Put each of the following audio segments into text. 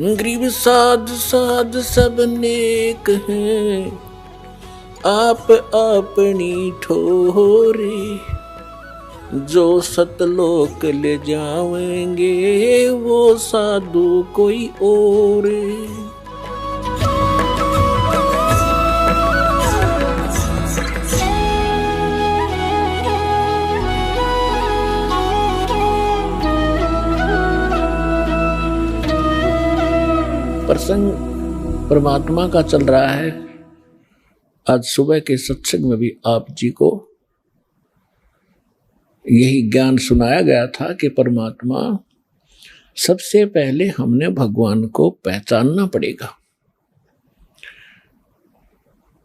गरीब साध साध सब नेक हैं, आप अपनी ठोरे। जो सतलोक ले जाएंगे वो साधु कोई और। प्रसंग परमात्मा का चल रहा है। आज सुबह के सत्संग में भी आप जी को यही ज्ञान सुनाया गया था कि परमात्मा सबसे पहले हमने भगवान को पहचानना पड़ेगा,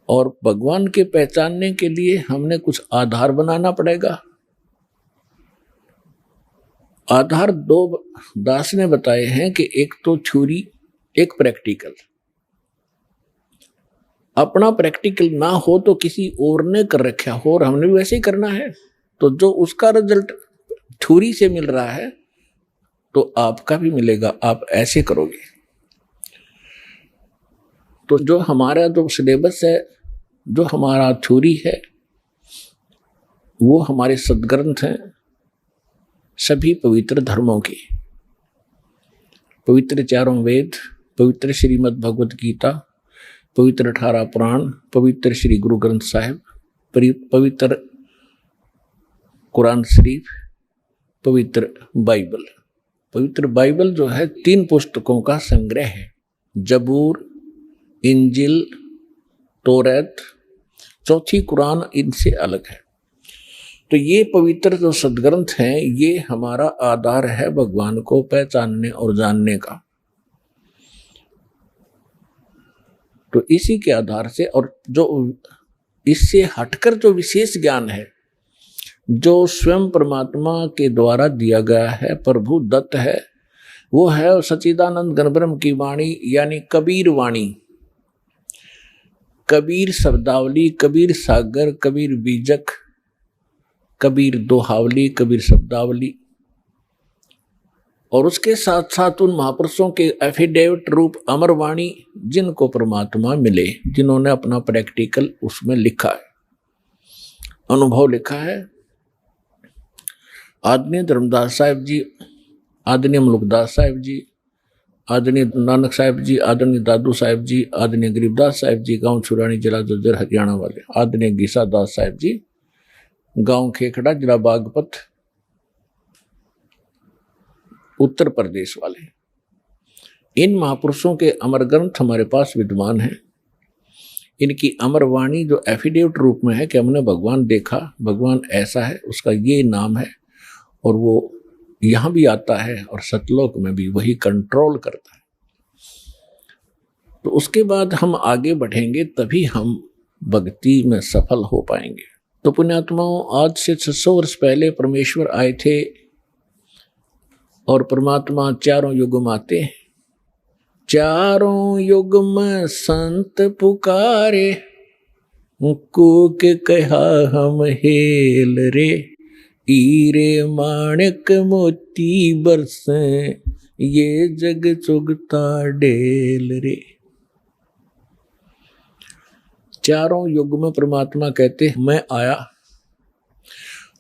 और भगवान के पहचानने के लिए हमने कुछ आधार बनाना पड़ेगा। आधार दो दास ने बताए हैं कि एक तो थ्योरी, एक प्रैक्टिकल। अपना प्रैक्टिकल ना हो तो किसी और ने कर रखा हो और हमने भी वैसे ही करना है, तो जो उसका रिजल्ट थ्योरी से मिल रहा है तो आपका भी मिलेगा, आप ऐसे करोगे। तो जो हमारा जो सिलेबस है, जो हमारा थ्योरी है, वो हमारे सदग्रंथ हैं सभी पवित्र धर्मों की। पवित्र चारों वेद, पवित्र श्रीमद् भगवत गीता, पवित्र 18 पुराण, पवित्र श्री गुरु ग्रंथ साहिब, पवित्र कुरान शरीफ, पवित्र बाइबल। पवित्र बाइबल जो है 3 पुस्तकों का संग्रह है। जबूर, इंजिल, तौरात, चौथी कुरान इनसे अलग है। तो ये पवित्र जो सदग्रंथ हैं, ये हमारा आधार है भगवान को पहचानने और जानने का। तो इसी के आधार से, और जो इससे हटकर जो विशेष ज्ञान है, जो स्वयं परमात्मा के द्वारा दिया गया है, प्रभु दत्त है, वो है सच्चिदानंद घनब्रह्म की वाणी, यानी कबीर वाणी। कबीर शब्दावली, कबीर सागर, कबीर बीजक, कबीर दोहावली, कबीर शब्दावली, और उसके साथ साथ उन महापुरुषों के एफिडेविट रूप अमरवाणी, जिनको परमात्मा मिले, जिन्होंने अपना प्रैक्टिकल उसमें लिखा है, अनुभव लिखा है। आदरणीय धर्मदास साहिब जी, आदरणीय मुलुकदास साहिब जी, आदरणीय नानक साहिब जी, आदरणीय दादू साहिब जी, आदरणीय गरीबदास साहिब जी, गांव छुरानी जिला जज्जर हरियाणा वाले, आदरणीय गीसा दास साहिब जी, गांव खेखड़ा जिला बागपत उत्तर प्रदेश वाले। इन महापुरुषों के अमर ग्रंथ हमारे पास विद्यमान हैं। इनकी अमर वाणी जो एफिडेविट रूप में है कि हमने भगवान देखा, भगवान ऐसा है, उसका ये नाम है, और वो यहाँ भी आता है और सतलोक में भी वही कंट्रोल करता है। तो उसके बाद हम आगे बढ़ेंगे, तभी हम भक्ति में सफल हो पाएंगे। तो पुण्यात्माओं, आज से 600 वर्ष पहले परमेश्वर आए थे, और परमात्मा चारों युग में आते हैं। चारों युग में संत पुकारे, कूक कहा हम हेल रे, हीरे माणिक मोती बरसे, ये जग चुगता डेल रे। चारों युग में परमात्मा कहते मैं आया,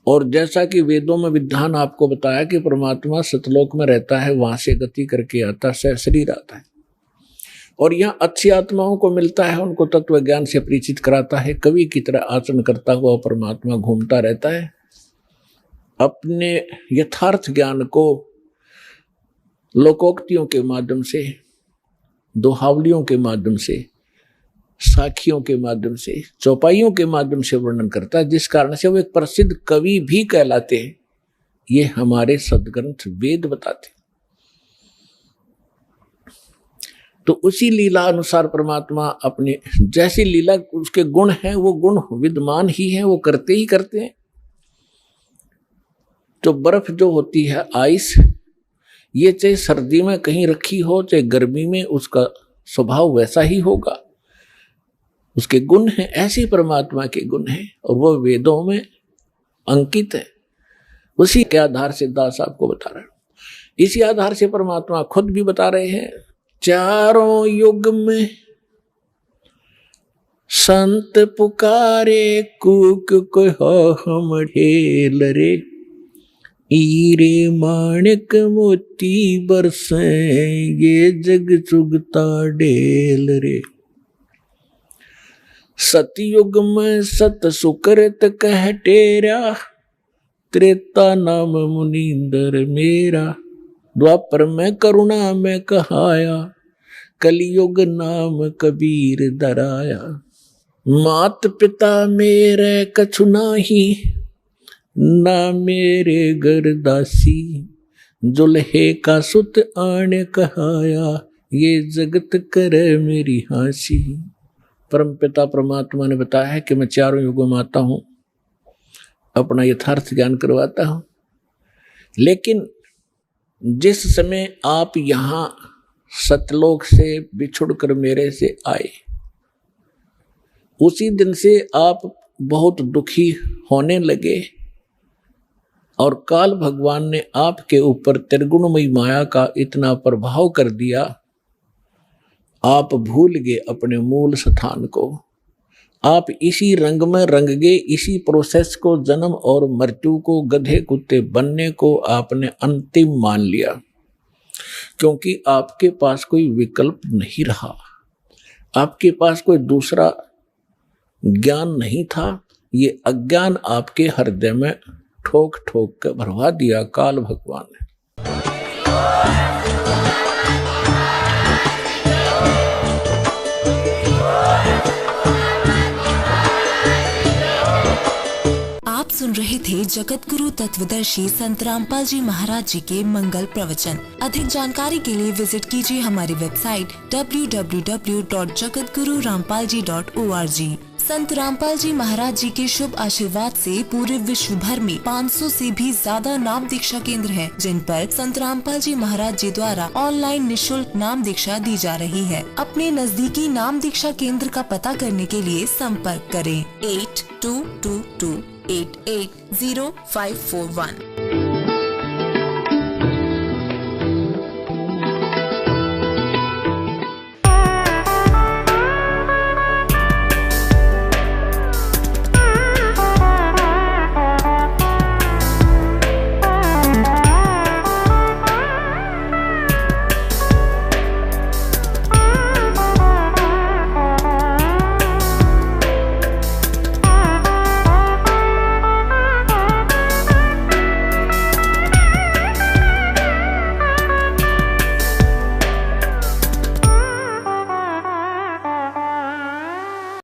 और जैसा कि वेदों में विधान आपको बताया कि परमात्मा सतलोक में रहता है, वहां से गति करके आता है, शरीर आता है, और यहाँ अच्छी आत्माओं को मिलता है, उनको तत्व ज्ञान से परिचित कराता है। कवि की तरह आचरण करता हुआ परमात्मा घूमता रहता है, अपने यथार्थ ज्ञान को लोकोक्तियों के माध्यम से, दोहावलियों के माध्यम से, साखियों के माध्यम से, चौपाइयों के माध्यम से वर्णन करता है, जिस कारण से वो एक प्रसिद्ध कवि भी कहलाते हैं। ये हमारे सदग्रंथ वेद बताते हैं। तो उसी लीला अनुसार परमात्मा अपने जैसी लीला, उसके गुण हैं, वो गुण विद्यमान ही हैं, वो करते ही करते हैं। तो बर्फ जो होती है, आइस, ये चाहे सर्दी में कहीं रखी हो, चाहे गर्मी में, उसका स्वभाव वैसा ही होगा। उसके गुण हैं, ऐसे परमात्मा के गुण हैं, और वो वेदों में अंकित है। उसी के आधार से दास आपको बता रहे हैं। इसी आधार से परमात्मा खुद भी बता रहे हैं। चारों युग में संत पुकारे, कूक कहो हम ढेल रे। हीरे माणिक मोती बरसे, ये जग चुगता ढेल रे। सतयुग में सत सुकृत कह टेरा, त्रेता नाम मुनींदर मेरा। द्वापर में करुणा में कहाया, कलयुग नाम कबीर दराया। मात पिता मेरे कछु नाही, ना मेरे घर दासी। जुल्हे का सुत आने कहाया, ये जगत करे मेरी हासी। परम पिता परमात्मा ने बताया है कि मैं चारों युगों में आता हूं, अपना यथार्थ ज्ञान करवाता हूं। लेकिन जिस समय आप यहां सतलोक से बिछुड़कर मेरे से आए, उसी दिन से आप बहुत दुखी होने लगे और काल भगवान ने आपके ऊपर त्रिगुणमयी माया का इतना प्रभाव कर दिया, आप भूल गए अपने मूल स्थान को। आप इसी रंग में रंग गए, इसी प्रोसेस को, जन्म और मृत्यु को, गधे कुत्ते बनने को आपने अंतिम मान लिया, क्योंकि आपके पास कोई विकल्प नहीं रहा, आपके पास कोई दूसरा ज्ञान नहीं था। ये अज्ञान आपके हृदय में ठोक ठोक कर भरवा दिया काल भगवान ने। आप सुन रहे थे जगत गुरु तत्वदर्शी संत रामपाल जी महाराज जी के मंगल प्रवचन। अधिक जानकारी के लिए विजिट कीजिए हमारी वेबसाइट www.jagatgururampalji.org। संत रामपाल जी महाराज जी के शुभ आशीर्वाद से पूरे विश्व भर में 500 से भी ज्यादा नाम दीक्षा केंद्र हैं, जिन पर संत रामपाल जी महाराज जी द्वारा ऑनलाइन निशुल्क नाम दीक्षा दी जा रही है। अपने नजदीकी नाम दीक्षा केंद्र का पता करने के लिए संपर्क करें 8222880541।